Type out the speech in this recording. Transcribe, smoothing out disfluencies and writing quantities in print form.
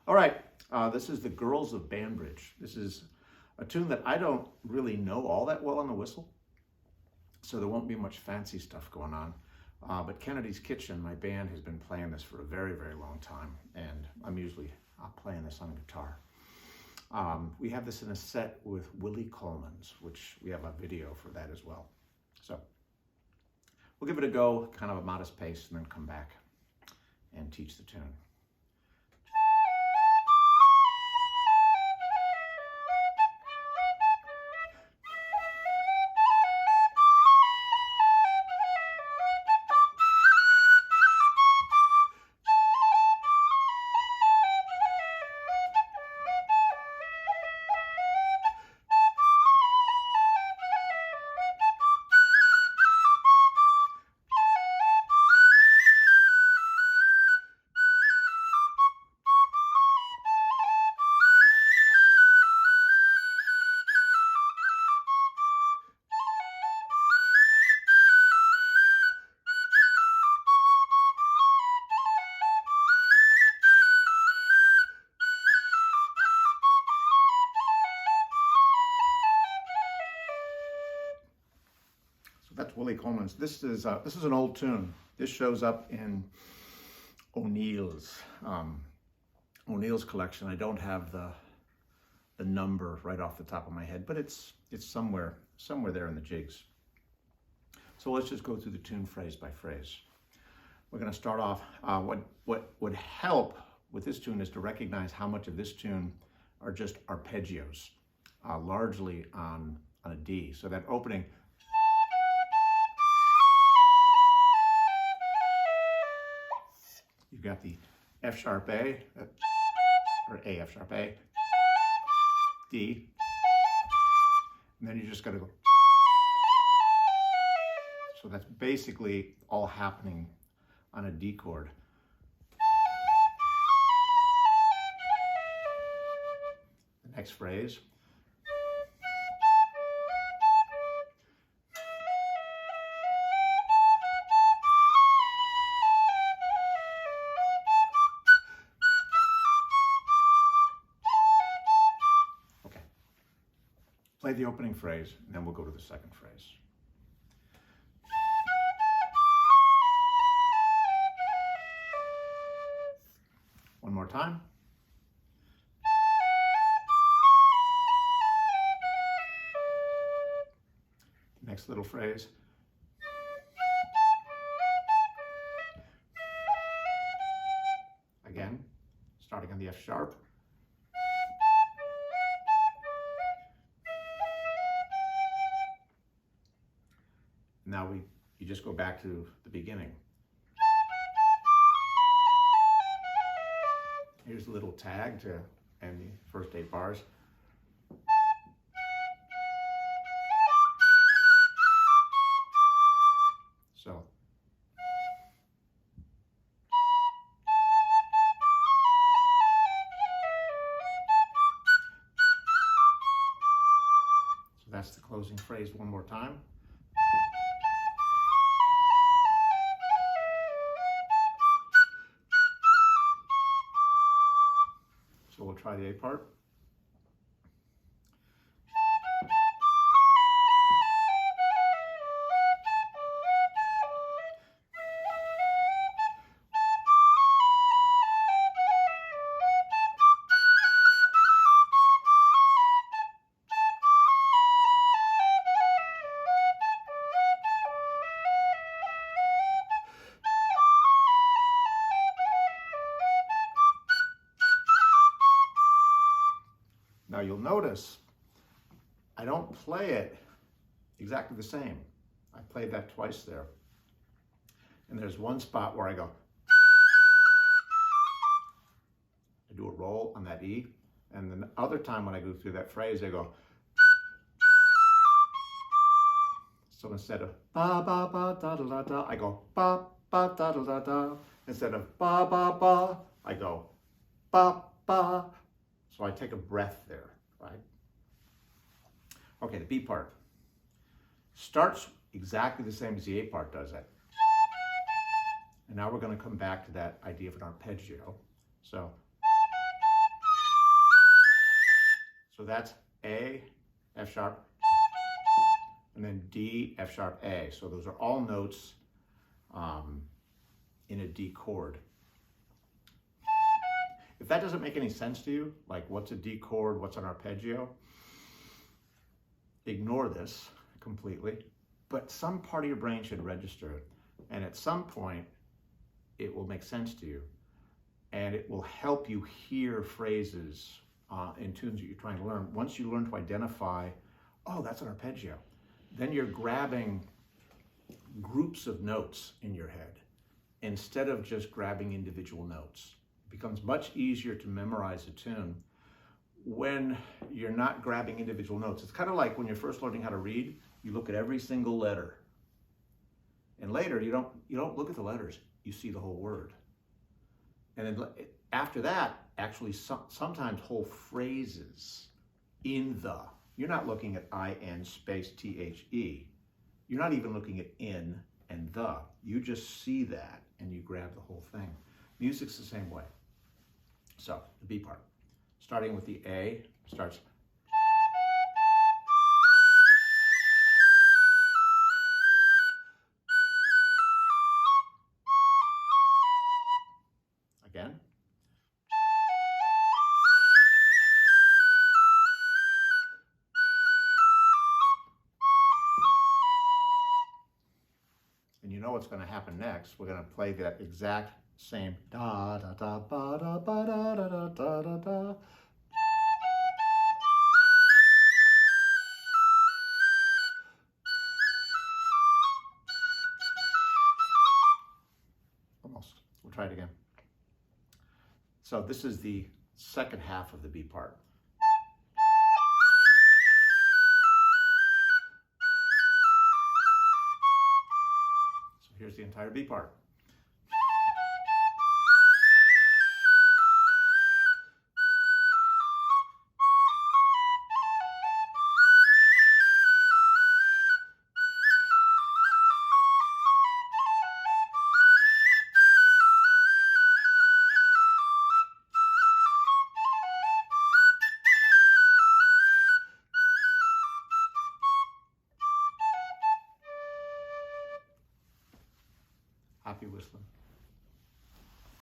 All right, this is the Girls of Banbridge. This is a tune that I don't really know all that well on the whistle, so there won't be much fancy stuff going on. But Kennedy's Kitchen, my band, has been playing this for a very, very long time, and I'm usually playing this on guitar. We have this in a set with Willie Coleman's, which we have a video for that as well. So we'll give it a go, kind of a modest pace, and then come back and teach the tune. That's Willie Coleman's. This is an old tune. This shows up in O'Neill's collection. I don't have the number right off the top of my head, but it's somewhere there in the jigs. So let's just go through the tune phrase by phrase. We're going to start off. What would help with this tune is to recognize how much of this tune are just arpeggios, largely on a D. So that opening. You've got the F sharp A, or A, F sharp A, D, and then you just got to go. So that's basically all happening on a D chord. The next phrase. Play the opening phrase, and then we'll go to the second phrase. One more time. Next little phrase. Again, starting on the F sharp. Now you just go back to the beginning. Here's a little tag to end the first 8 bars. So that's the closing phrase one more time. So we'll try the A part. Now you'll notice I don't play it exactly the same. I played that twice there. And there's one spot where I go, I do a roll on that E, and the other time when I go through that phrase, I go, so instead of ba ba ba da da da da, I go ba ba da da da da. Instead of ba ba ba, I go ba ba. So I take a breath there, right? Okay, the B part starts exactly the same as the A part does it. And now we're going to come back to that idea of an arpeggio. So So that's A, F sharp, and then D, F sharp, A. So those are all notes in a D chord. If that doesn't make any sense to you, like what's a D chord, what's an arpeggio, ignore this completely, but some part of your brain should register it. And at some point, it will make sense to you. And it will help you hear phrases in tunes that you're trying to learn. Once you learn to identify, oh, that's an arpeggio, then you're grabbing groups of notes in your head instead of just grabbing individual notes. It becomes much easier to memorize a tune when you're not grabbing individual notes. It's kind of like when you're first learning how to read, you look at every single letter. And later, you don't look at the letters, you see the whole word. And then after that, actually sometimes whole phrases in the. You're not looking at I-N space T-H-E. You're not even looking at in and the. You just see that and you grab the whole thing. Music's the same way. So, the B part. Starting with the A, starts. Again. And you know what's going to happen next. We're going to play that exact same da da da ba da ba da da da da da da. Almost. We'll try it again. So this is the second half of the B part. So here's the entire B part. Happy whistling.